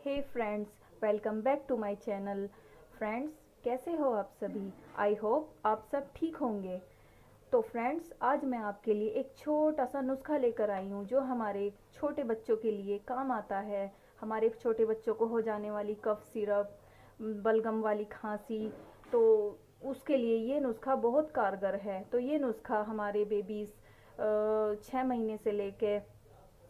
Hey friends, welcome back to my channel. Friends, कैसे हो आप सभी? आई होप आप सब ठीक होंगे। तो फ्रेंड्स, आज मैं आपके लिए एक छोटा सा नुस्खा लेकर आई हूँ जो हमारे छोटे बच्चों के लिए काम आता है। हमारे छोटे बच्चों को हो जाने वाली कफ सिरप, बलगम वाली खांसी, तो उसके लिए ये नुस्खा बहुत कारगर है। तो ये नुस्खा हमारे बेबीज़ 6 महीने से लेके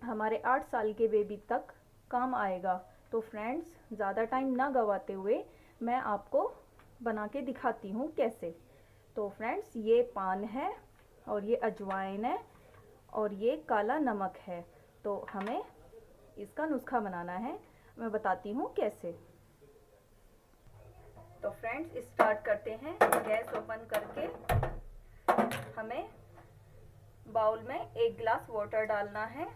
हमारे 8 साल के बेबी तक काम आएगा। तो फ्रेंड्स, ज़्यादा टाइम ना गवाते हुए मैं आपको बना के दिखाती हूँ कैसे। तो फ्रेंड्स, ये पान है और ये अजवाइन है और ये काला नमक है। तो हमें इसका नुस्खा बनाना है, मैं बताती हूँ कैसे। तो फ्रेंड्स, स्टार्ट करते हैं। गैस ओपन करके हमें बाउल में 1 गिलास वाटर डालना है।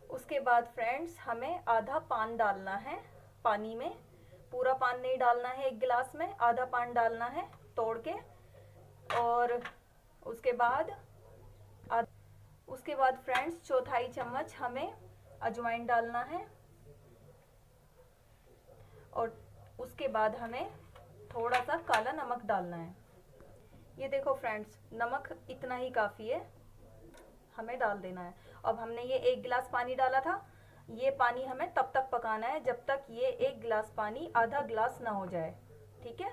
उसके बाद फ्रेंड्स, हमें आधा पान डालना है पानी में। पूरा पान नहीं डालना है, 1 गिलास में आधा पान डालना है तोड़ के। और उसके बाद फ्रेंड्स, 1/4 चम्मच हमें अजवाइन डालना है। और उसके बाद हमें थोड़ा सा काला नमक डालना है। ये देखो फ्रेंड्स, नमक इतना ही काफ़ी है, हमें डाल देना है। अब हमने ये 1 गिलास पानी डाला था, ये पानी हमें तब तक पकाना है जब तक ये 1 गिलास पानी आधा गिलास ना हो जाए। ठीक है।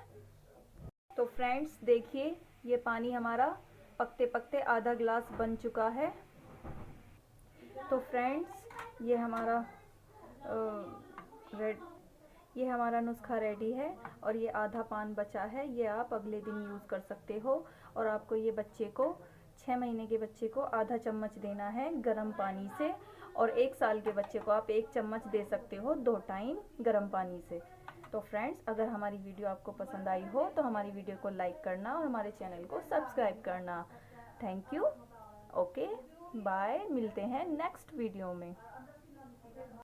तो फ्रेंड्स देखिए, ये पानी हमारा पकते पकते आधा गिलास बन चुका है। तो फ्रेंड्स, ये हमारा नुस्खा रेडी है और ये आधा पान बचा है। ये आप अगले दिन यूज़ कर सकते हो। और आपको ये बच्चे को 6 महीने के बच्चे को आधा चम्मच देना है गर्म पानी से। और 1 साल के बच्चे को आप 1 चम्मच दे सकते हो 2 टाइम गर्म पानी से। तो फ्रेंड्स, अगर हमारी वीडियो आपको पसंद आई हो तो हमारी वीडियो को लाइक करना और हमारे चैनल को सब्सक्राइब करना। Thank you. Okay, bye. मिलते हैं नेक्स्ट वीडियो में।